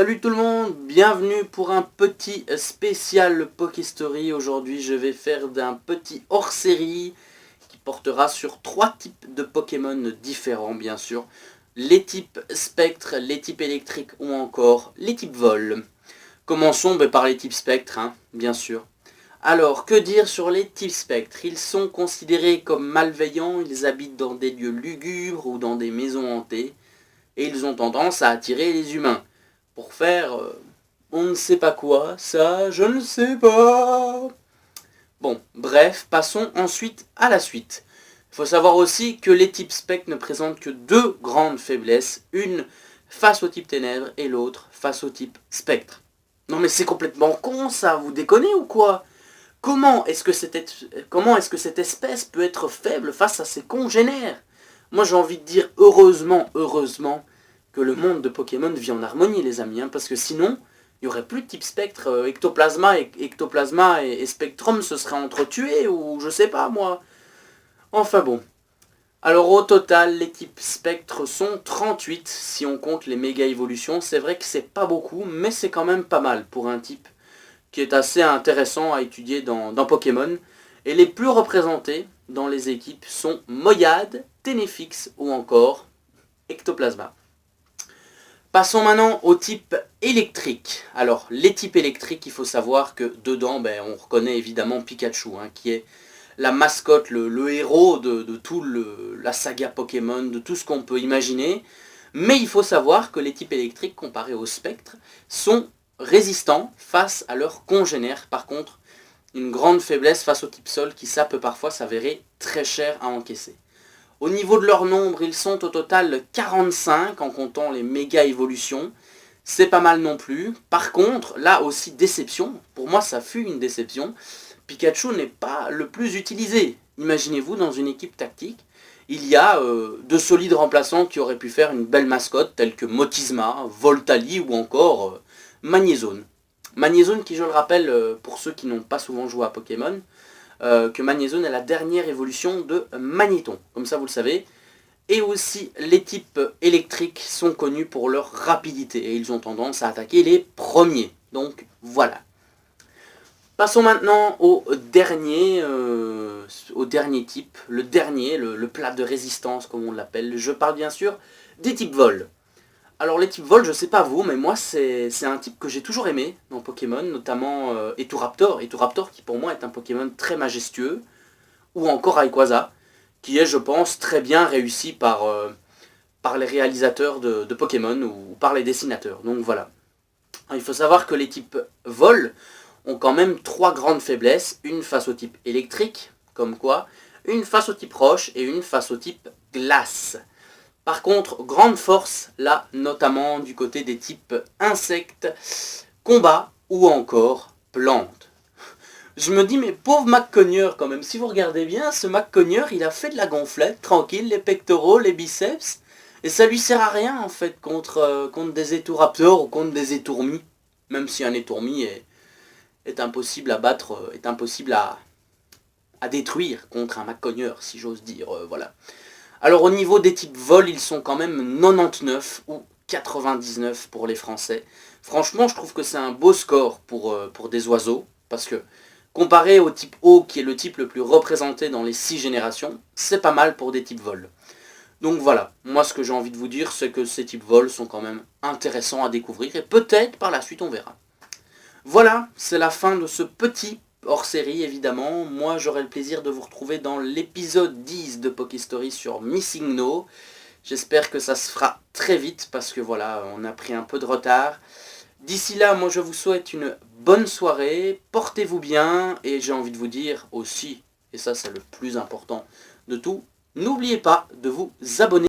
Salut tout le monde, bienvenue pour un petit spécial Pokéstory. Aujourd'hui je vais faire un petit hors-série qui portera sur 3 types de Pokémon différents bien sûr. Les types Spectre, les types électriques ou encore les types Vol. Commençons par les types Spectre, bien sûr. Alors, que dire sur les types Spectre? Ils sont considérés comme malveillants, ils habitent dans des lieux lugubres ou dans des maisons hantées. Et ils ont tendance à attirer les humains. Pour faire on ne sait pas quoi, ça je ne sais pas. Bon, bref, passons ensuite à la suite. Il faut savoir aussi que les types Spectre ne présentent que 2 grandes faiblesses, une face au type Ténèbres et l'autre face au type Spectre. Non mais c'est complètement con ça, vous déconnez ou quoi? Comment est-ce que cette espèce peut être faible face à ses congénères? Moi j'ai envie de dire heureusement que le monde de Pokémon vit en harmonie les amis, parce que sinon il n'y aurait plus de type Spectre, Ectoplasma et Spectrum se seraient entretués ou je sais pas moi. Enfin bon. Alors au total les types Spectre sont 38 si on compte les méga évolutions. C'est vrai que c'est pas beaucoup mais c'est quand même pas mal pour un type qui est assez intéressant à étudier dans Pokémon. Et les plus représentés dans les équipes sont Moyade, Ténéfix ou encore Ectoplasma. Passons maintenant au type électrique. Alors les types électriques, il faut savoir que dedans on reconnaît évidemment Pikachu, qui est la mascotte, le héros de tout la saga Pokémon, de tout ce qu'on peut imaginer. Mais il faut savoir que les types électriques comparés au spectre sont résistants face à leurs congénères. Par contre, une grande faiblesse face au type sol qui ça peut parfois s'avérer très cher à encaisser. Au niveau de leur nombre, ils sont au total 45 en comptant les méga évolutions. C'est pas mal non plus. Par contre, là aussi déception. Pour moi ça fut une déception. Pikachu n'est pas le plus utilisé. Imaginez-vous dans une équipe tactique, il y a de solides remplaçants qui auraient pu faire une belle mascotte tels que Motisma, Voltali ou encore Magnézone. Magnézone qui je le rappelle pour ceux qui n'ont pas souvent joué à Pokémon, que Magnézone est la dernière évolution de Magnéton, comme ça vous le savez. Et aussi les types électriques sont connus pour leur rapidité et ils ont tendance à attaquer les premiers. Donc voilà. Passons maintenant au dernier type, le plat de résistance comme on l'appelle. Je parle bien sûr des types vol. Alors les types vol, je sais pas vous, mais moi c'est un type que j'ai toujours aimé dans Pokémon, notamment Eturaptor. Eturaptor qui pour moi est un Pokémon très majestueux, ou encore Rayquaza, qui est je pense très bien réussi par les réalisateurs de Pokémon ou par les dessinateurs. Donc voilà. Il faut savoir que les types vol ont quand même 3 grandes faiblesses, une face au type électrique, comme quoi, une face au type roche et une face au type glace. Par contre, grande force, là, notamment du côté des types insectes, combat ou encore plantes. Je me dis, mais pauvre McConneur quand même, si vous regardez bien, ce McConneur, il a fait de la gonflette, tranquille, les pectoraux, les biceps, et ça lui sert à rien en fait contre des étouraptors ou contre des étourmis, même si un étourmi est impossible à battre, est impossible à détruire contre un McConneur, si j'ose dire, voilà. Alors au niveau des types vol, ils sont quand même 99 ou 99 pour les Français. Franchement, je trouve que c'est un beau score pour des oiseaux, parce que comparé au type O, qui est le type le plus représenté dans les 6 générations, c'est pas mal pour des types vol. Donc voilà, moi ce que j'ai envie de vous dire, c'est que ces types vol sont quand même intéressants à découvrir, et peut-être par la suite on verra. Voilà, c'est la fin de ce petit hors-série évidemment. Moi j'aurai le plaisir de vous retrouver dans l'épisode 10 de Pokéstory sur Missing No. J'espère que ça se fera très vite parce que voilà, on a pris un peu de retard. D'ici là, moi je vous souhaite une bonne soirée, portez-vous bien et j'ai envie de vous dire aussi, et ça c'est le plus important de tout, n'oubliez pas de vous abonner.